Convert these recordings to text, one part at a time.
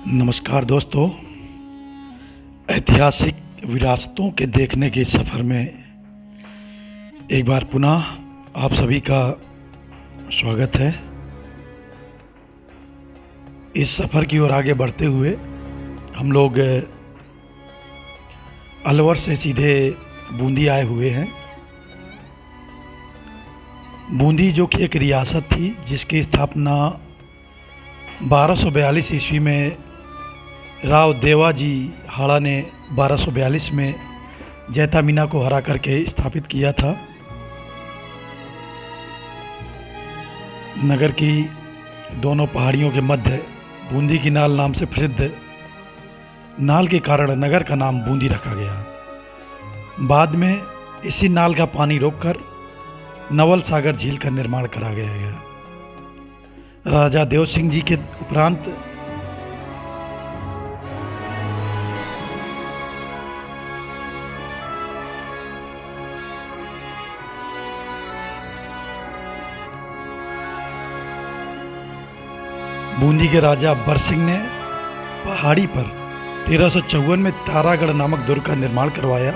नमस्कार दोस्तों। ऐतिहासिक विरासतों के देखने के सफ़र में एक बार पुनः आप सभी का स्वागत है। इस सफ़र की ओर आगे बढ़ते हुए हम लोग अलवर से सीधे बूंदी आए हुए हैं। बूंदी जो कि एक रियासत थी जिसकी स्थापना 1242 ईस्वी में राव देवाजी हाड़ा ने 1242 में जैता मीना को हरा करके स्थापित किया था। नगर की दोनों पहाड़ियों के मध्य बूंदी की नाल नाम से प्रसिद्ध नाल के कारण नगर का नाम बूंदी रखा गया। बाद में इसी नाल का पानी रोककर नवल सागर झील का निर्माण करा गया। राजा देव सिंह जी के उपरांत बूंदी के राजा अकबर सिंह ने पहाड़ी पर 1354 में तारागढ़ नामक दुर्ग का निर्माण करवाया,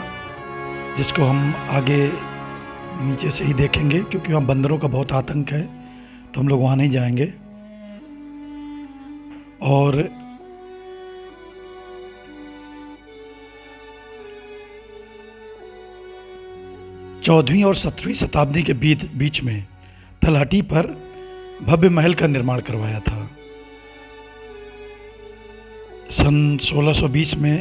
जिसको हम आगे नीचे से ही देखेंगे क्योंकि वहाँ बंदरों का बहुत आतंक है, तो हम लोग वहाँ नहीं जाएंगे। और चौदहवीं और 17वीं शताब्दी के बीच में तलहटी पर भव्य महल का निर्माण करवाया था। सन 1620 में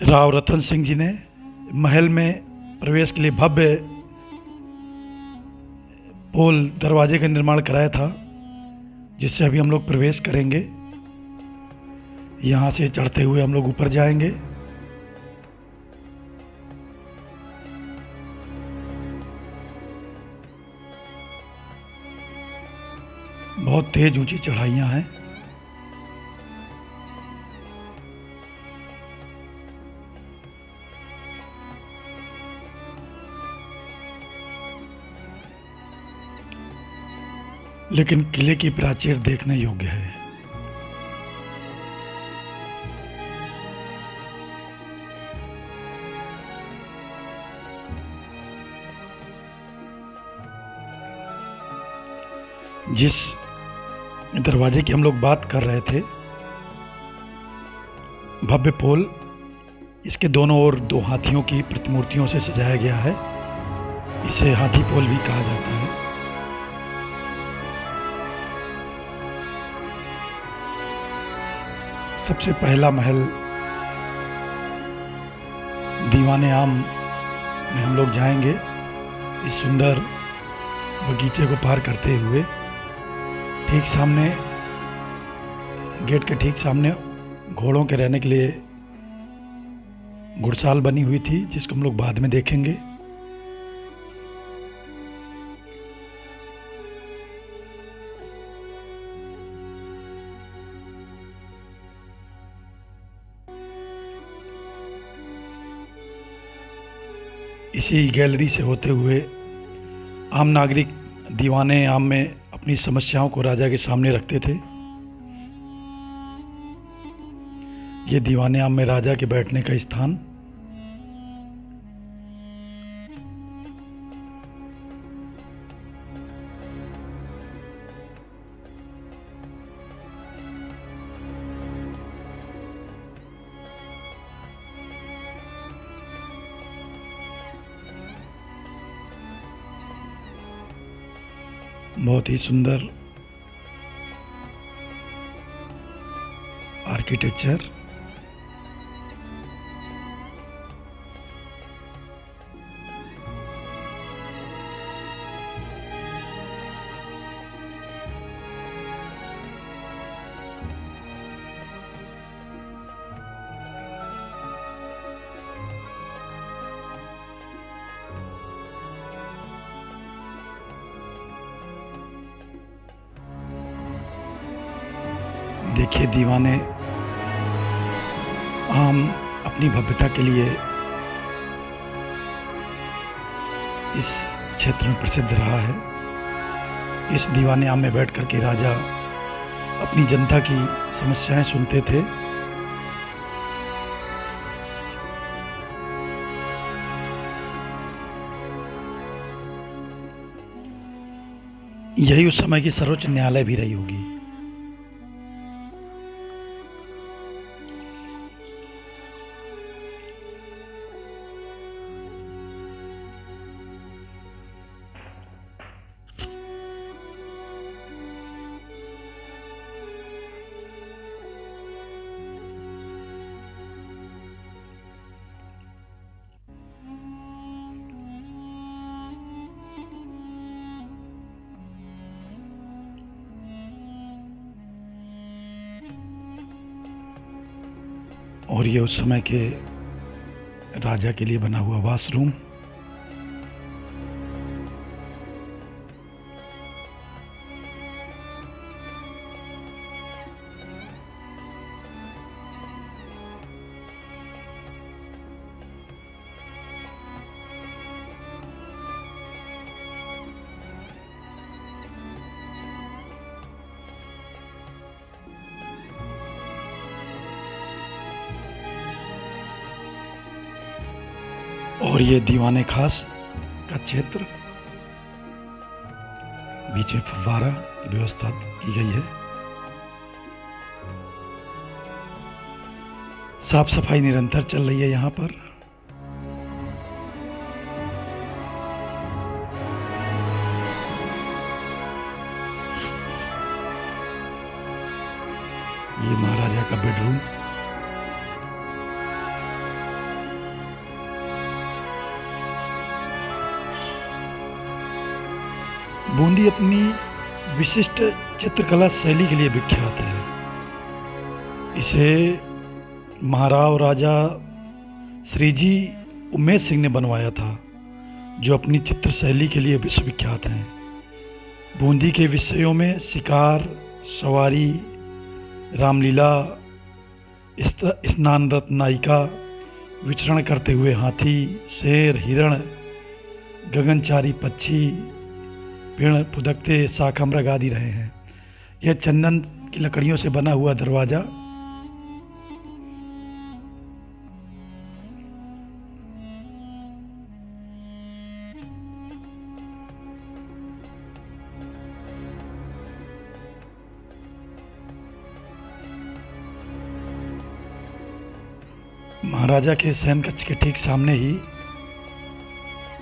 राव रतन सिंह जी ने महल में प्रवेश के लिए भव्य पोल दरवाजे का निर्माण कराया था, जिससे अभी हम लोग प्रवेश करेंगे। यहाँ से चढ़ते हुए हम लोग ऊपर जाएंगे। बहुत तेज ऊंची चढ़ाइयाँ हैं। लेकिन किले की प्राचीर देखने योग्य है। जिस दरवाजे की हम लोग बात कर रहे थे, भव्य पोल, इसके दोनों ओर दो हाथियों की प्रतिमूर्तियों से सजाया गया है। इसे हाथी पोल भी कहा जाता है। सबसे पहला महल दीवाने आम में हम लोग जाएंगे। इस सुंदर बगीचे को पार करते हुए ठीक सामने, गेट के ठीक सामने घोड़ों के रहने के लिए घुड़साल बनी हुई थी, जिसको हम लोग बाद में देखेंगे। इसी गैलरी से होते हुए आम नागरिक दीवाने आम में अपनी समस्याओं को राजा के सामने रखते थे। ये दीवाने आम में राजा के बैठने का स्थान। बहुत ही सुंदर आर्किटेक्चर। देखिए, दीवाने आम अपनी भव्यता के लिए इस क्षेत्र में प्रसिद्ध रहा है। इस दीवाने आम में बैठ कर के राजा अपनी जनता की समस्याएं सुनते थे। यही उस समय की सर्वोच्च न्यायालय भी रही होगी। और ये उस समय के राजा के लिए बना हुआ वॉशरूम। और ये दीवाने खास का क्षेत्र, बीच में फव्वारा की व्यवस्था की गई है। साफ सफाई निरंतर चल रही है यहाँ पर। ये महाराजा का बेडरूम। बूंदी अपनी विशिष्ट चित्रकला शैली के लिए विख्यात है। इसे महाराव राजा श्रीजी उमेश सिंह ने बनवाया था, जो अपनी चित्र शैली के लिए विश्वविख्यात हैं। बूंदी के विषयों में शिकार, सवारी, रामलीला, स्नानरत नायिका, विचरण करते हुए हाथी, शेर, हिरण, गगनचारी पक्षी, पेड़ फुदकते शाखा मृग आदि रहे हैं। यह चंदन की लकड़ियों से बना हुआ दरवाजा महाराजा के शयन कक्ष के ठीक सामने ही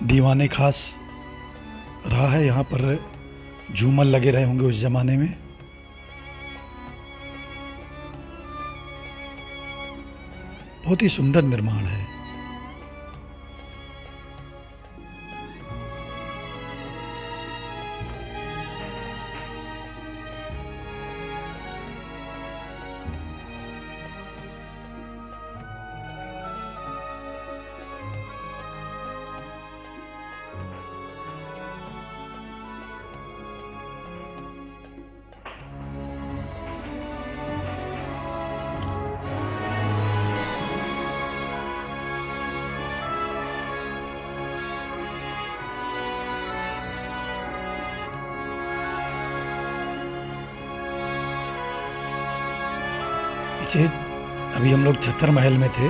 दीवाने खास रहा है। यहाँ पर झूमर लगे रहे होंगे उस जमाने में। बहुत ही सुंदर निर्माण है। पीछे अभी हम लोग छत्तर महल में थे।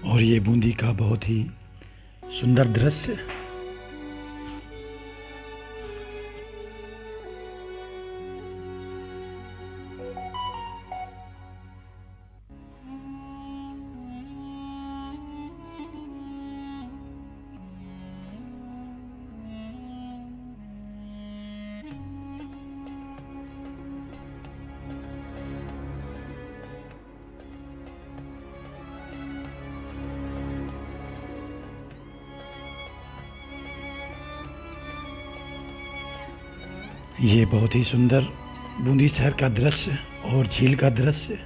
और ये बूंदी का बहुत ही सुंदर दृश्य। ये बहुत ही सुंदर बूंदी शहर का दृश्य और झील का दृश्य।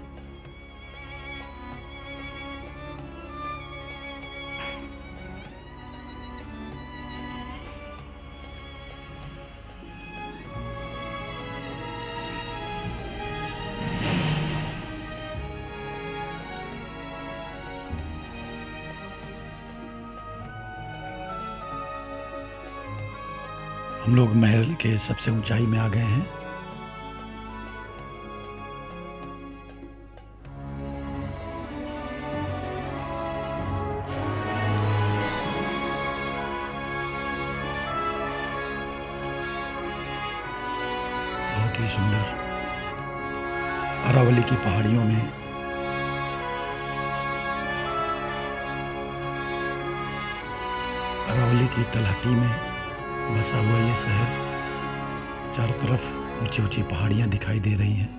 हम लोग महल के सबसे ऊंचाई में आ गए हैं। बहुत ही सुंदर अरावली की पहाड़ियों में अरावली की तलहटी में बसा हुआ ये शहर, चारों तरफ ऊंची ऊंची पहाड़ियां दिखाई दे रही हैं।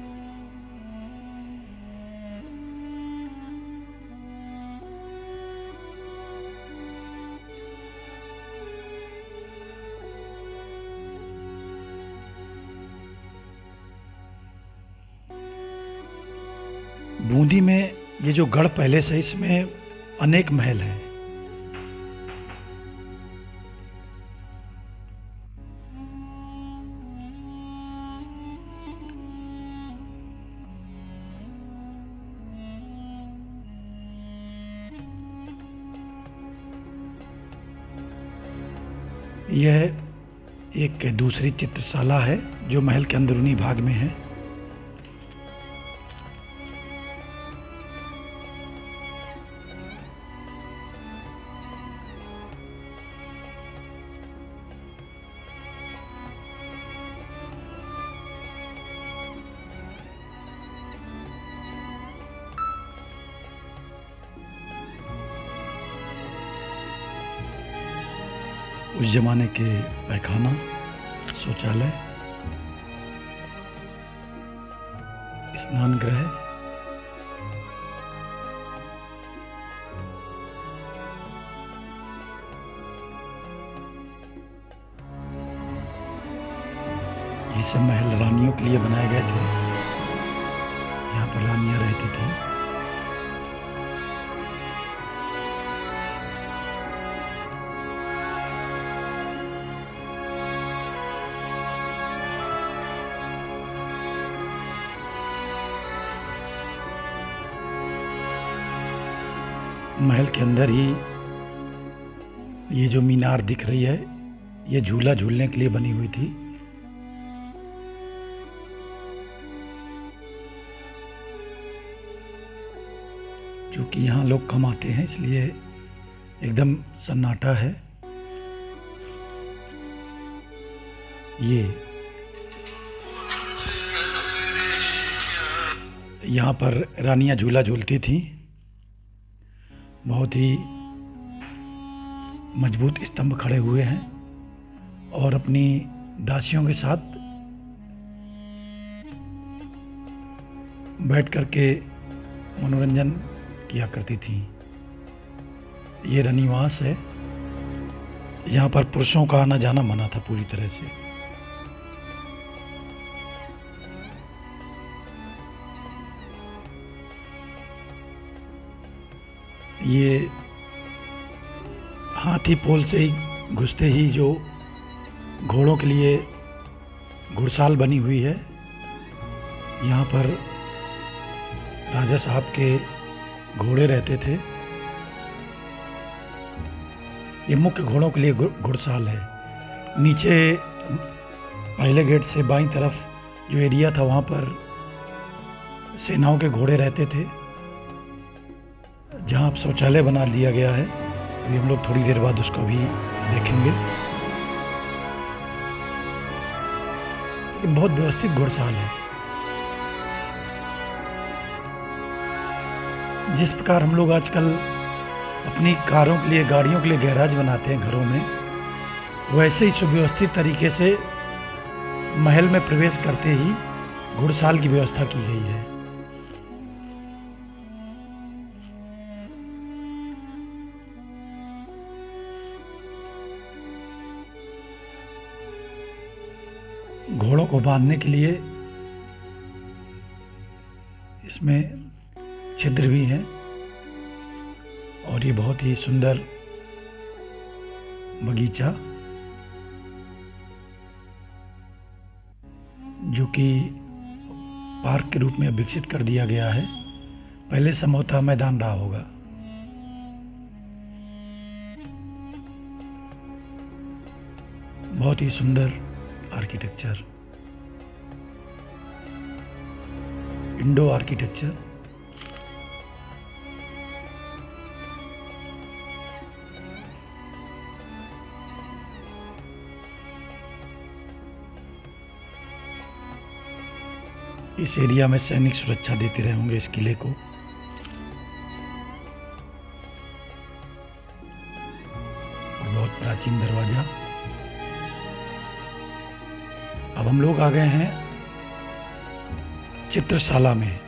बूंदी में ये जो गढ़ पैलेस है, इसमें अनेक महल हैं। यह एक दूसरी चित्रशाला है जो महल के अंदरूनी भाग में है। उस जमाने के पैखाना, शौचालय, स्नान गृह, ये सब महल रानियों के लिए बनाए गए थे। यहाँ पर रानियां रहती थी। महल के अंदर ही ये जो मीनार दिख रही है, ये झूला झूलने के लिए बनी हुई थी। क्योंकि यहाँ लोग कम आते हैं, इसलिए एकदम सन्नाटा है। ये यहाँ पर रानियां झूला झूलती थीं। बहुत ही मजबूत स्तंभ खड़े हुए हैं और अपनी दासियों के साथ बैठ करके मनोरंजन किया करती थी। ये रनिवास है। यहाँ पर पुरुषों का आना जाना मना था पूरी तरह से। ये हाथी पोल से ही घुसते ही जो घोड़ों के लिए घुड़साल बनी हुई है, यहाँ पर राजा साहब के घोड़े रहते थे। ये मुख्य घोड़ों के लिए घुड़साल है। नीचे पहले गेट से बाईं तरफ जो एरिया था, वहाँ पर सेनाओं के घोड़े रहते थे, जहाँ अब शौचालय बना दिया गया है। अभी हम लोग थोड़ी देर बाद उसको भी देखेंगे। बहुत व्यवस्थित घुड़साल है। जिस प्रकार हम लोग आजकल अपनी कारों के लिए, गाड़ियों के लिए गैराज बनाते हैं घरों में, वैसे ही सुव्यवस्थित तरीके से महल में प्रवेश करते ही घुड़साल की व्यवस्था की गई है। घोड़ों को बांधने के लिए इसमें छिद्र भी हैं और ये बहुत ही सुंदर बगीचा, जो कि पार्क के रूप में विकसित कर दिया गया है। पहले समझौता मैदान रहा होगा। बहुत ही सुंदर आर्किटेक्चर, इंडो आर्किटेक्चर। इस एरिया में सैनिक सुरक्षा देते रहे होंगे इस किले को। और बहुत प्राचीन दरवाजा। अब हम लोग आ गए हैं चित्रशाला में।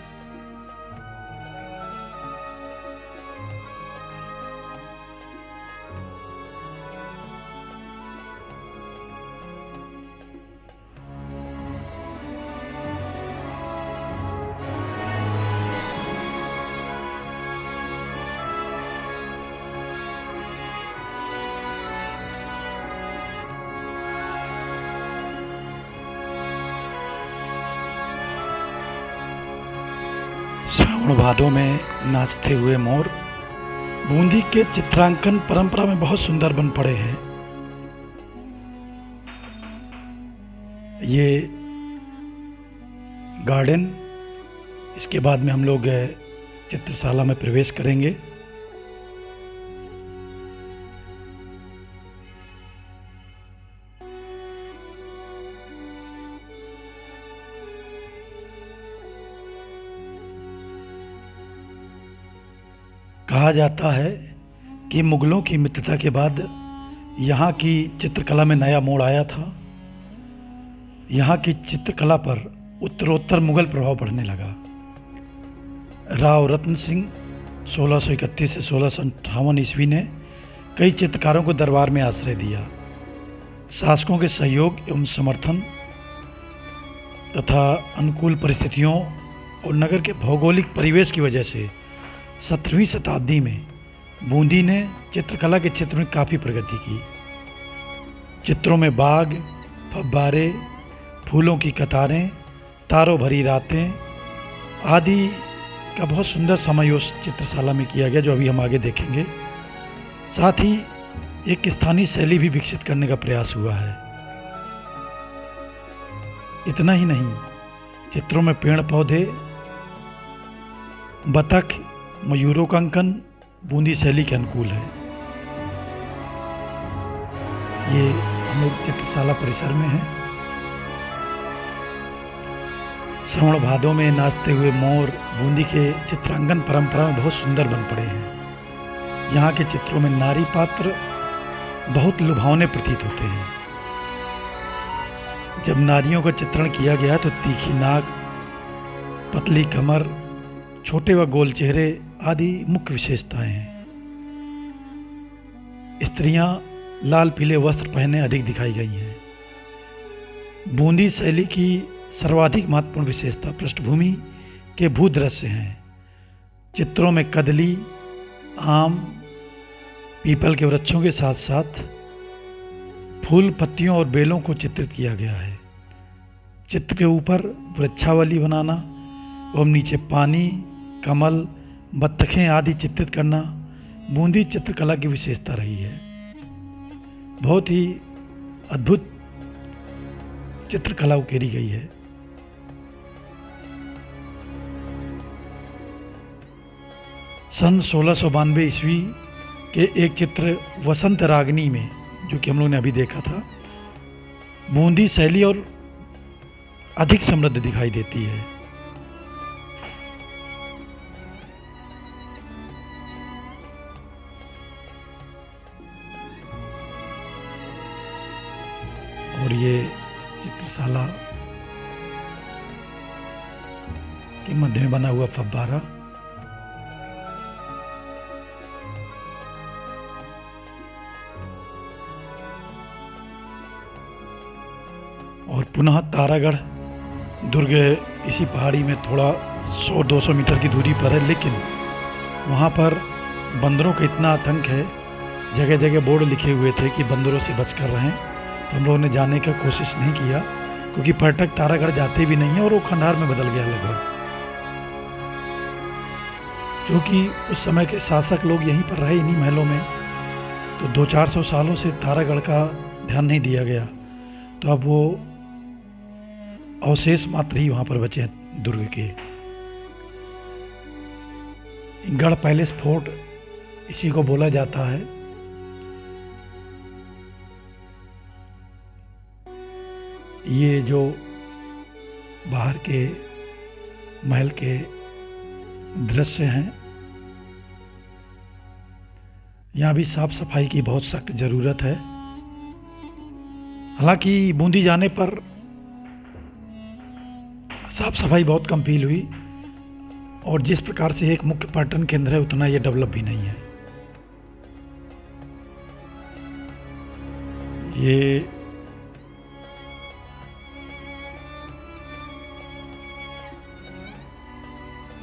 श्रावण भादों में नाचते हुए मोर बूंदी के चित्रांकन परंपरा में बहुत सुंदर बन पड़े हैं। ये गार्डन, इसके बाद में हम लोग चित्रशाला में प्रवेश करेंगे। कहा जाता है कि मुगलों की मित्रता के बाद यहाँ की चित्रकला में नया मोड़ आया था। यहाँ की चित्रकला पर उत्तरोत्तर मुगल प्रभाव पड़ने लगा। राव रत्न सिंह 1631 से 1658 ईस्वी ने कई चित्रकारों को दरबार में आश्रय दिया। शासकों के सहयोग एवं समर्थन तथा अनुकूल परिस्थितियों और नगर के भौगोलिक परिवेश की वजह से 17वीं शताब्दी में बूंदी ने चित्रकला के क्षेत्र में काफ़ी प्रगति की। चित्रों में बाग, फव्वारे, फूलों की कतारें, तारों भरी रातें आदि का बहुत सुंदर समावेश चित्रशाला में किया गया, जो अभी हम आगे देखेंगे। साथ ही एक स्थानीय शैली भी विकसित करने का प्रयास हुआ है। इतना ही नहीं, चित्रों में पेड़ पौधे, बतख, मयूरों का अंकन बूंदी शैली के अनुकूल है। ये हम लोग चित्रशाला परिसर में है। श्रावण भादों में नाचते हुए मोर बूंदी के चित्रांकन परंपरा में बहुत सुंदर बन पड़े हैं। यहाँ के चित्रों में नारी पात्र बहुत लुभावने प्रतीत होते हैं। जब नारियों का चित्रण किया गया तो तीखी नाक, पतली कमर, छोटे व गोल चेहरे आदि मुख्य विशेषताएं हैं। स्त्रियां लाल पीले वस्त्र पहने अधिक दिखाई गई हैं। बूंदी शैली की सर्वाधिक महत्वपूर्ण विशेषता पृष्ठभूमि के भूदृश्य हैं। चित्रों में कदली, आम, पीपल के वृक्षों के साथ साथ फूल, पत्तियों और बेलों को चित्रित किया गया है। चित्र के ऊपर वृक्षावली बनाना एवं नीचे पानी, कमल, बत्तखें आदि चित्रित करना बूंदी चित्रकला की विशेषता रही है। बहुत ही अद्भुत चित्रकला उकेरी गई है। सन 1692 ईस्वी के एक चित्र वसंत रागनी में, जो कि हम लोग ने अभी देखा था, बूंदी शैली और अधिक समृद्ध दिखाई देती है। और ये चित्रशाला के मध्य में बना हुआ फव्वारा और पुनः तारागढ़ दुर्ग इसी पहाड़ी में थोड़ा 100-200 मीटर की दूरी पर है, लेकिन वहाँ पर बंदरों का इतना आतंक है, जगह जगह बोर्ड लिखे हुए थे कि बंदरों से बच कर रहें। तो हम लोगों ने जाने का कोशिश नहीं किया, क्योंकि पर्यटक तारागढ़ जाते भी नहीं हैं और वो खंडहर में बदल गया लगभग। क्योंकि उस समय के शासक लोग यहीं पर रहे, इन्हीं महलों में, तो 200-400 सालों से तारागढ़ का ध्यान नहीं दिया गया। तो अब वो अवशेष मात्र ही वहाँ पर बचे हैं दुर्ग के। गढ़ पैलेस फोर्ट इसी को बोला जाता है। ये जो बाहर के महल के दृश्य हैं, यहाँ भी साफ सफाई की बहुत सख्त ज़रूरत है। हालांकि बूंदी जाने पर साफ सफाई बहुत कम फील हुई, और जिस प्रकार से एक मुख्य पर्यटन केंद्र है उतना ये डेवलप भी नहीं है। ये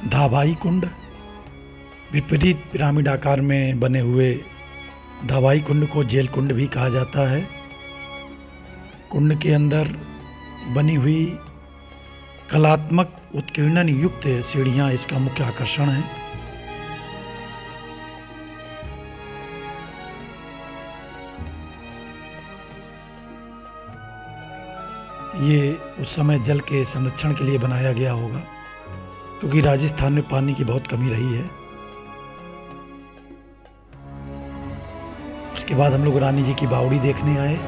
धाबाई कुंड, विपरीत पिरामिड आकार में बने हुए धाबाई कुंड को जेल कुंड भी कहा जाता है। कुंड के अंदर बनी हुई कलात्मक उत्कीर्णन युक्त सीढ़ियां इसका मुख्य आकर्षण है। ये उस समय जल के संरक्षण के लिए बनाया गया होगा, क्योंकि राजस्थान में पानी की बहुत कमी रही है। इसके बाद हम लोग रानी जी की बावड़ी देखने आए।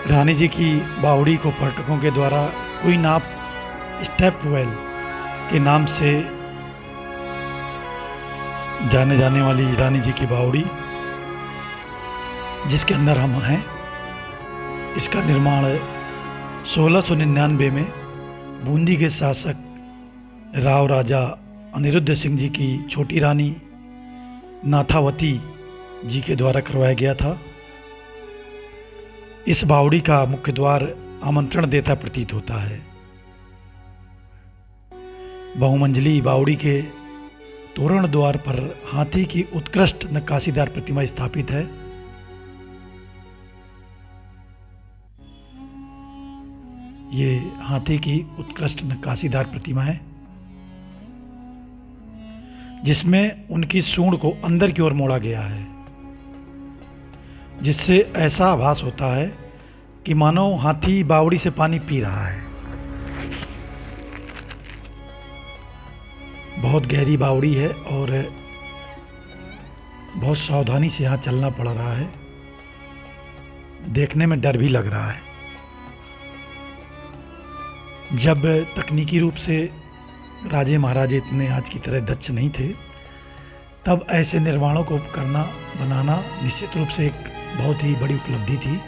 रानी जी की बावड़ी को पर्यटकों के द्वारा क्वीन ऑफ स्टेपवेल के नाम से जाने जाने वाली रानी जी की बावड़ी, जिसके अंदर हम हैं, इसका निर्माण 1699 में बूंदी के शासक राव राजा अनिरुद्ध सिंह जी की छोटी रानी नाथावती जी के द्वारा करवाया गया था। इस बावड़ी का मुख्य द्वार आमंत्रण देता प्रतीत होता है। बहुमंजिली बावड़ी के तोरण द्वार पर हाथी की उत्कृष्ट नक्काशीदार प्रतिमा स्थापित है। ये हाथी की उत्कृष्ट नक्काशीदार प्रतिमा है, जिसमें उनकी सूंड को अंदर की ओर मोड़ा गया है, जिससे ऐसा आभास होता है कि मानो हाथी बावड़ी से पानी पी रहा है। बहुत गहरी बावड़ी है और बहुत सावधानी से यहाँ चलना पड़ रहा है। देखने में डर भी लग रहा है। जब तकनीकी रूप से राजे महाराजे इतने आज की तरह दक्ष नहीं थे, तब ऐसे निर्माणों को करना बनाना निश्चित रूप से एक बहुत ही बड़ी उपलब्धि थी।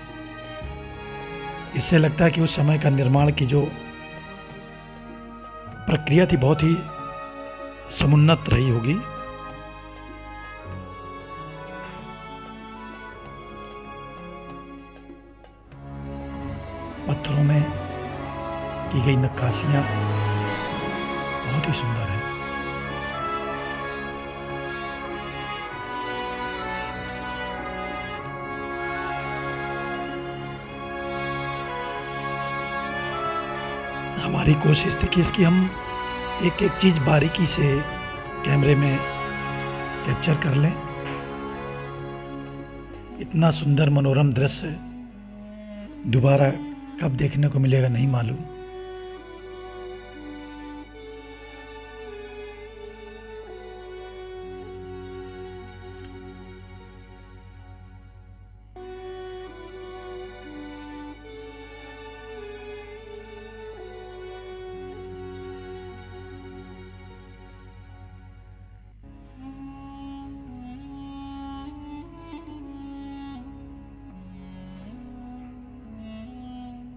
इससे लगता है कि उस समय का निर्माण की जो प्रक्रिया थी बहुत ही समुन्नत रही होगी। पत्थरों में की गई नक्काशियां बहुत ही सुंदर है। हमारी कोशिश थी कि इसकी हम एक एक चीज बारीकी से कैमरे में कैप्चर कर लें। इतना सुंदर मनोरम दृश्य दोबारा कब देखने को मिलेगा नहीं मालूम।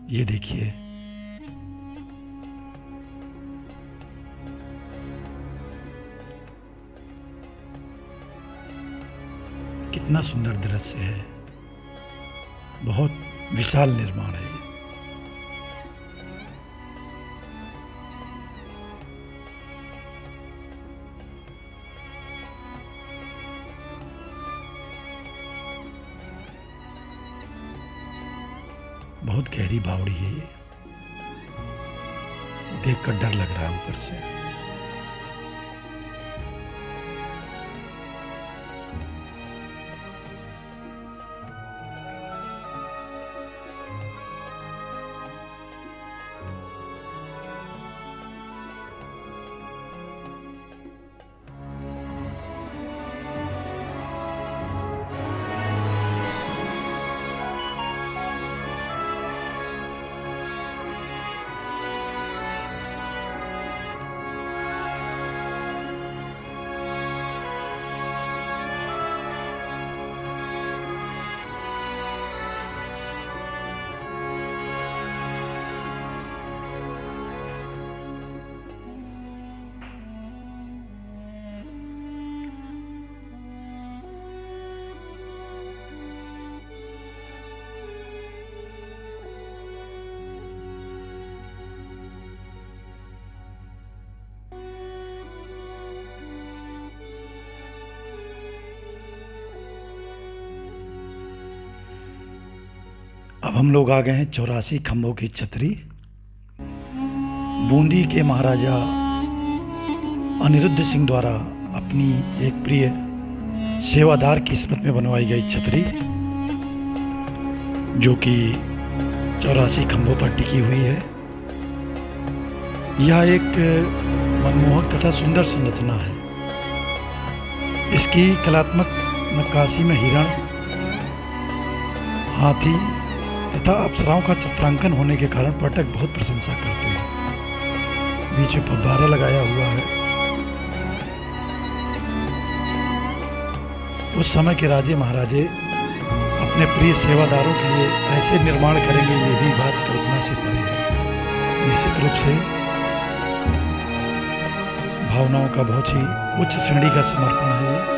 ये देखिए, कितना सुंदर दृश्य है। बहुत विशाल निर्माण है ये। बहुत गहरी बावड़ी है ये, देखकर डर लग रहा है ऊपर से। अब हम लोग आ गए हैं 84 खम्भों की छतरी। बूंदी के महाराजा अनिरुद्ध सिंह द्वारा अपनी एक प्रिय सेवादार की स्मृति में बनवाई गई छतरी, जो कि 84 खम्भों पर टिकी हुई है। यह एक मनमोहक तथा सुंदर संरचना है। इसकी कलात्मक नक्काशी में हिरण, हाथी तथा अप्सराओं का चित्रांकन होने के कारण पर्यटक बहुत प्रशंसा करते हैं। बीच में फव्वारा लगाया हुआ है। उस समय के राजे महाराजे अपने प्रिय सेवादारों के लिए ऐसे निर्माण करेंगे, ये भी बात कल्पना से परे है। निश्चित रूप से भावनाओं का बहुत ही उच्च श्रेणी का समर्पण है ये।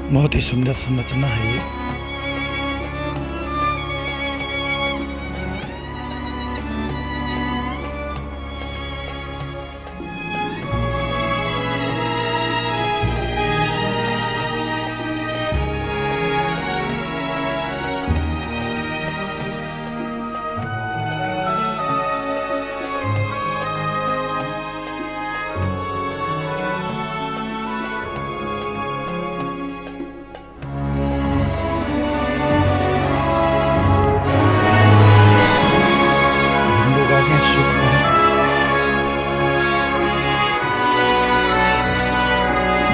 बहुत ही सुंदर संरचना है ये।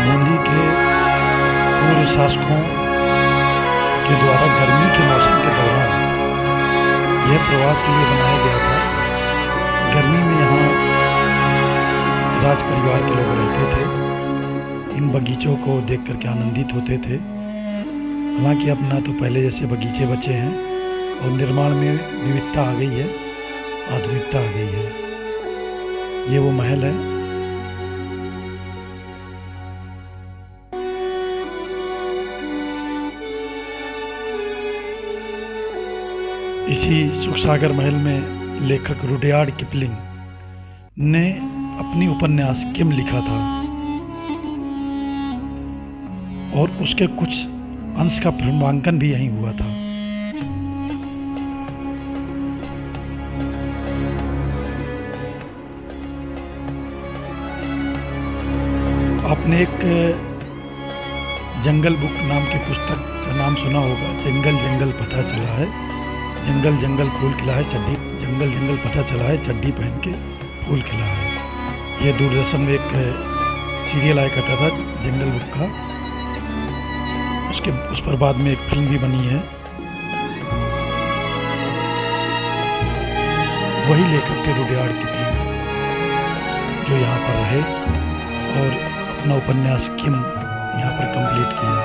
बूंदी के पूर्व शासकों के द्वारा गर्मी के मौसम के दौरान यह प्रवास के लिए बनाया गया था। गर्मी में यहाँ राज परिवार के लोग रहते थे। इन बगीचों को देख करके आनंदित होते थे। हालांकि अब ना तो पहले जैसे बगीचे बचे हैं और निर्माण में विविधता आ गई है, आधुनिकता आ गई है। ये वो महल है। इसी सुखसागर महल में लेखक रुडयार्ड किपलिंग ने अपनी उपन्यास किम लिखा था और उसके कुछ अंश का फिल्मांकन भी यहीं हुआ था। आपने एक जंगल बुक नाम की पुस्तक का नाम सुना होगा। जंगल जंगल पता चला है, जंगल जंगल फूल खिला है चड्डी, जंगल जंगल पता चला है चड्डी पहन के फूल खिला है। ये दूरदर्शन में एक सीरियल आया करता था जंगल बुक का। उस पर बाद में एक फिल्म भी बनी है। वही लेखक थे रुडयार्ड किपलिंग, जो यहाँ पर रहे और अपना उपन्यास किम यहाँ पर कंप्लीट किया।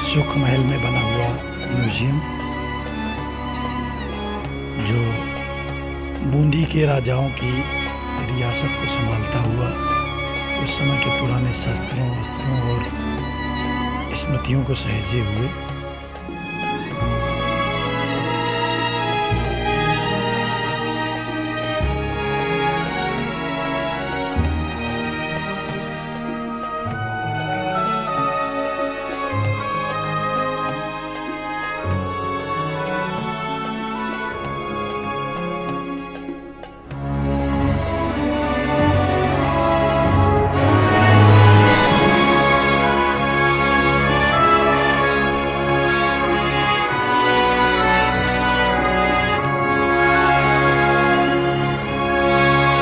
सुख महल में बना हुआ म्यूजियम, जो बूंदी के राजाओं की रियासत को संभालता हुआ उस समय के पुराने शस्त्रों, वस्त्रों और स्मृतियों को सहेजे हुए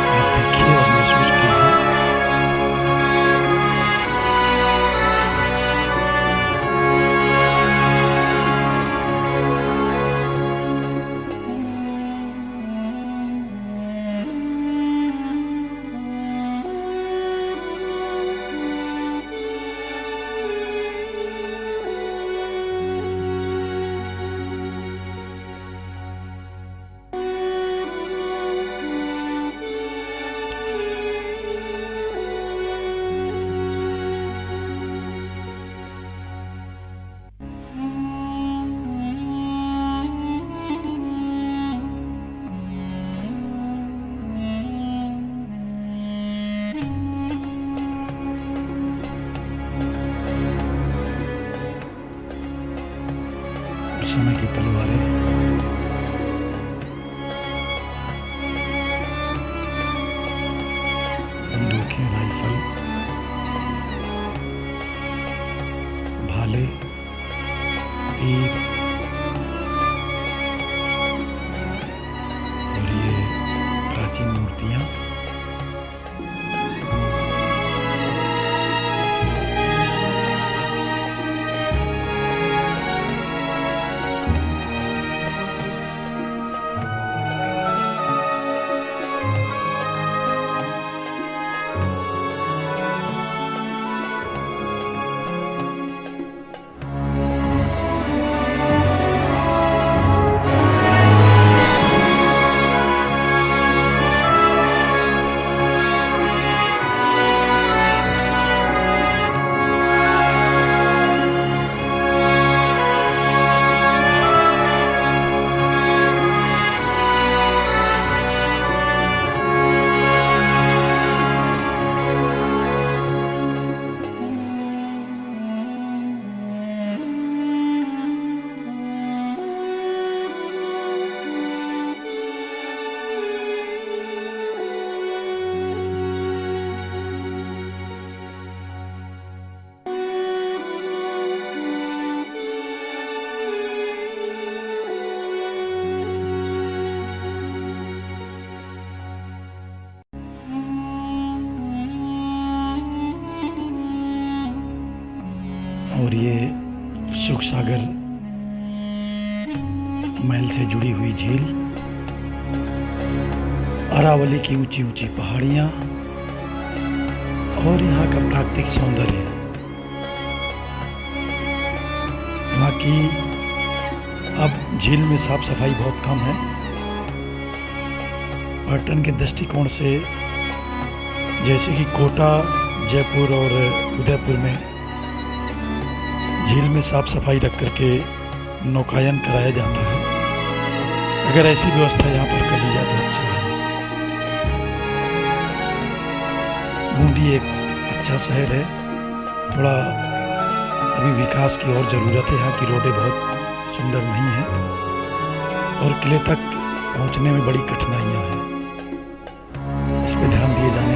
आप देखिए और महसूस कीजिए। उस समय की तलवारें, बंदूकें, राइफल, भाले, तीर और ये प्राचीन मूर्तियां और ये सुख सागर महल से जुड़ी हुई झील, अरावली की ऊंची ऊंची पहाड़ियाँ और यहाँ का प्राकृतिक सौंदर्य। बाकी अब झील में साफ सफाई बहुत कम है। पर्यटन के दृष्टिकोण से जैसे कि कोटा, जयपुर और उदयपुर में झील में साफ सफाई रख करके नौकायन कराया जाता है। अगर ऐसी व्यवस्था यहाँ पर कर ली जाए तो अच्छा है। बूंदी एक अच्छा शहर है, थोड़ा अभी विकास की और ज़रूरत है। यहाँ की रोडें बहुत सुंदर नहीं हैं और किले तक पहुँचने में बड़ी कठिनाइयाँ हैं। इस पर ध्यान दिए जाना